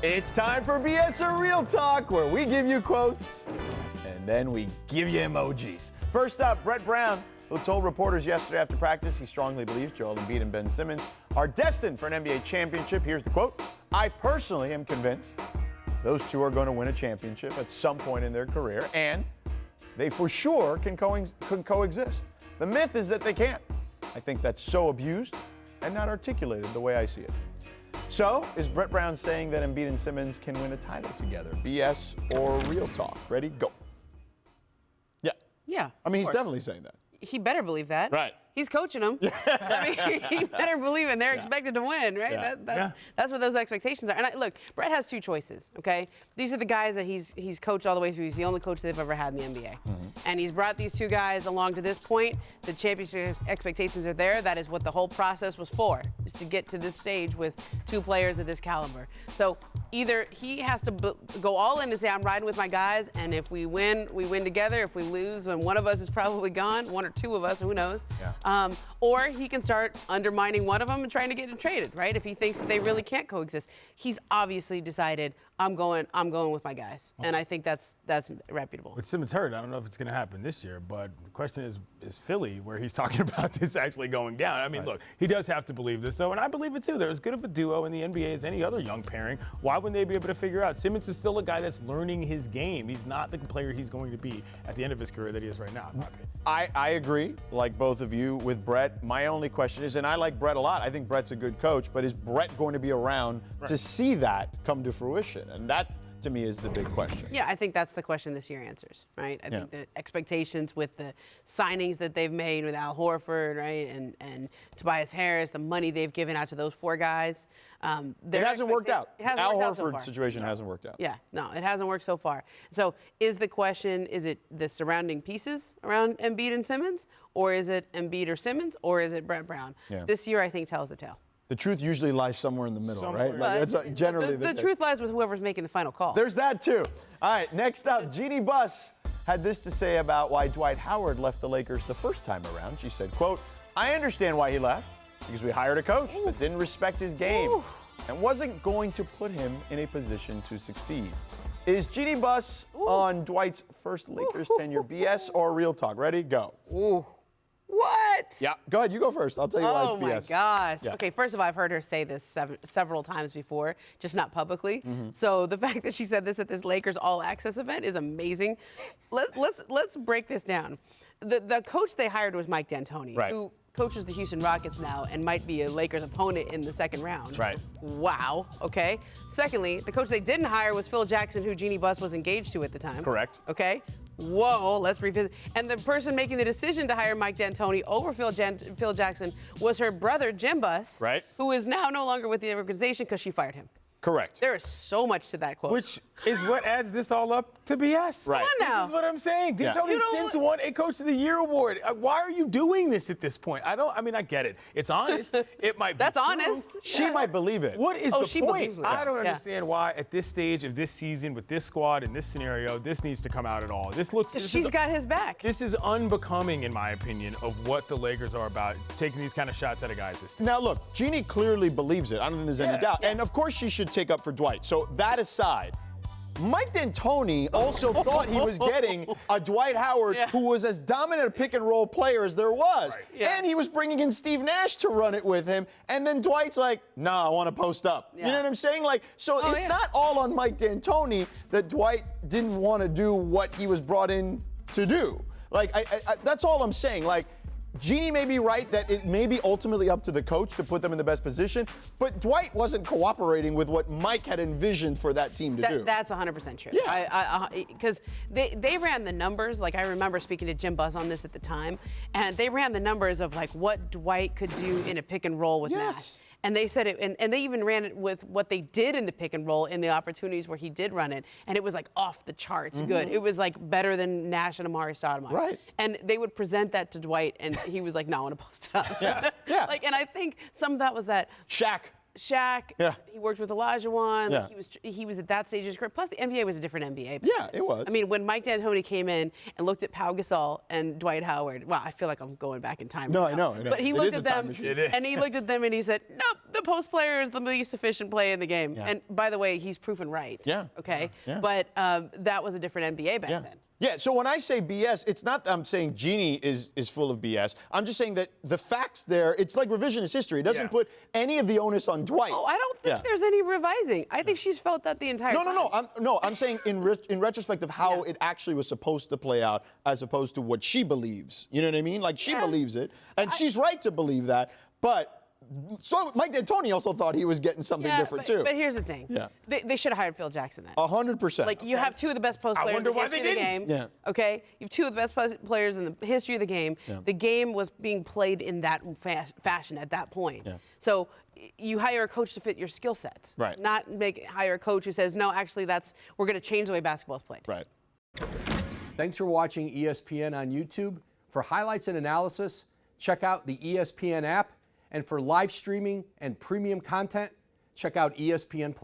It's time for BS or Real Talk, where we give you quotes and then we give you emojis. First up, Brett Brown, who told reporters yesterday after practice he strongly believes Joel Embiid and Ben Simmons are destined for an NBA championship. Here's the quote: "I personally am convinced those two are going to win a championship at some point in their career, and they for sure can coexist. The myth is that they can't. I think that's so abused and not articulated the way I see it." So, is Brett Brown saying that Embiid and Simmons can win a title together? BS or Real Talk? Ready? Go. Yeah. Yeah. I mean, he's definitely saying that. He better believe that. Right. He's coaching them. I mean, he better believe it. They're expected to win, right? Yeah. That's what those expectations are. And look, Brett has two choices, okay? These are the guys that he's coached all the way through. He's the only coach they've ever had in the NBA. Mm-hmm. And he's brought these two guys along to this point. The championship expectations are there. That is what the whole process was for, is to get to this stage with two players of this caliber. So either he has to go all in and say, I'm riding with my guys, and if we win, we win together. If we lose, then one of us is probably gone, one or two of us, who knows? Yeah. Or he can start undermining one of them and trying to get it traded, right? If he thinks that they really can't coexist. He's obviously decided, I'm going with my guys. And I think that's reputable. With Simmons hurt, I don't know if it's going to happen this year, but the question is Philly, where he's talking about this actually going down. I mean, look, he does have to believe this, though, and I believe it, too. They're as good of a duo in the NBA as any other young pairing. Why wouldn't they be able to figure out? Simmons is still a guy that's learning his game. He's not the player he's going to be at the end of his career that he is right now, in my opinion. I agree, like both of you, with Brett. My only question is, and I like Brett a lot, I think Brett's a good coach, but is Brett going to be around to see that come to fruition? And that, to me, is the big question. Yeah, I think that's the question this year answers, right? I think the expectations with the signings that they've made with Al Horford, right, and Tobias Harris, the money they've given out to those four guys. It hasn't worked out. Al Horford's situation hasn't worked out. Yeah, no, it hasn't worked so far. So is the question, is it the surrounding pieces around Embiid and Simmons, or is it Embiid or Simmons, or is it Brett Brown? Yeah. This year, I think, tells the tale. The truth usually lies somewhere in the middle, right? Like, that's generally the truth lies with whoever's making the final call. There's that, too. All right, next up, Jeanie Buss had this to say about why Dwight Howard left the Lakers the first time around. She said, quote, "I understand why he left, because we hired a coach that didn't respect his game and wasn't going to put him in a position to succeed." Is Jeanie Buss on Dwight's first Lakers tenure BS or Real Talk? Ready? Go. What? Yeah, go ahead. You go first. I'll tell you why it's BS. Oh, my gosh. Yeah. Okay, first of all, I've heard her say this several times before, just not publicly. Mm-hmm. So the fact that she said this at this Lakers All-Access event is amazing. Let's break this down. The coach they hired was Mike D'Antoni, who coaches the Houston Rockets now and might be a Lakers opponent in the second round. Right. Wow. Okay. Secondly, the coach they didn't hire was Phil Jackson, who Jeanie Buss was engaged to at the time. Correct. Okay. Whoa, let's revisit. And the person making the decision to hire Mike D'Antoni over Phil Jackson was her brother, Jim Buss, who is now no longer with the organization because she fired him. Correct. There is so much to that quote. Which is what adds this all up to BS. Right. Come on now. This is what I'm saying. D'Antoni since won a Coach of the Year award. Why are you doing this at this point? I mean, I get it. It's honest. It might be That's true. honest. She might believe it. What is the point? I don't Yeah. understand why at this stage of this season with this squad in this scenario, this needs to come out at all. She's got his back. This is unbecoming, in my opinion, of what the Lakers are about, taking these kind of shots at a guy at this stage. Now, look, Jeanie clearly believes it. I don't think there's any doubt. And, of course, she should take up for Dwight. So that aside, Mike D'Antoni also thought he was getting a Dwight Howard who was as dominant a pick-and-roll player as there was. Right. Yeah. And he was bringing in Steve Nash to run it with him. And then Dwight's like, nah, I want to post up. Yeah. You know what I'm saying? Like, so it's not all on Mike D'Antoni that Dwight didn't want to do what he was brought in to do. Like, that's all I'm saying. Like, Jeanie may be right that it may be ultimately up to the coach to put them in the best position, but Dwight wasn't cooperating with what Mike had envisioned for that team to do. That's 100% true. Yeah. Because they ran the numbers. Like, I remember speaking to Jim Buss on this at the time, and they ran the numbers of, like, what Dwight could do in a pick and roll with Nash. And they said it, and they even ran it with what they did in the pick and roll in the opportunities where he did run it, and it was like off the charts good. It was like better than Nash and Amari Stoudemire. Right. And they would present that to Dwight, and he was like, "No, I want to post up." Yeah. Like, and I think some of that was that Shaq. Shaq. Yeah. He worked with Olajuwon. Yeah. He was at that stage of his career. Plus, the NBA was a different NBA. Yeah, it was. I mean, when Mike D'Antoni came in and looked at Pau Gasol and Dwight Howard, well, I feel like I'm going back in time. No, right I now. know. But he It looked is at a time them, machine. It is. and he looked at them and he said, "Nope, the post player is the least efficient play in the game." Yeah. And by the way, he's proven right. Yeah. Okay. Yeah. But that was a different NBA back Yeah. then. Yeah, so when I say BS, it's not that I'm saying Jeanie is full of BS. I'm just saying that the facts there, it's like revisionist history. It doesn't put any of the onus on Dwight. Oh, I don't think there's any revising. I think she's felt that the entire time. I'm saying in retrospect of how it actually was supposed to play out as opposed to what she believes. You know what I mean? Like, she believes it, and she's right to believe that, but so Mike D'Antoni also thought he was getting something different too. But here's the thing. Yeah. They should have hired Phil Jackson then. 100%. Like, you have two of the best post players in the history of the game. Yeah. Okay? You have two of the best players in the history of the game. Yeah. The game was being played in that fashion at that point. Yeah. So you hire a coach to fit your skill set. Right. Not hire a coach who says, no, actually, we're going to change the way basketball is played. Right. Thanks for watching ESPN on YouTube. For highlights and analysis, check out the ESPN app. And for live streaming and premium content, check out ESPN+.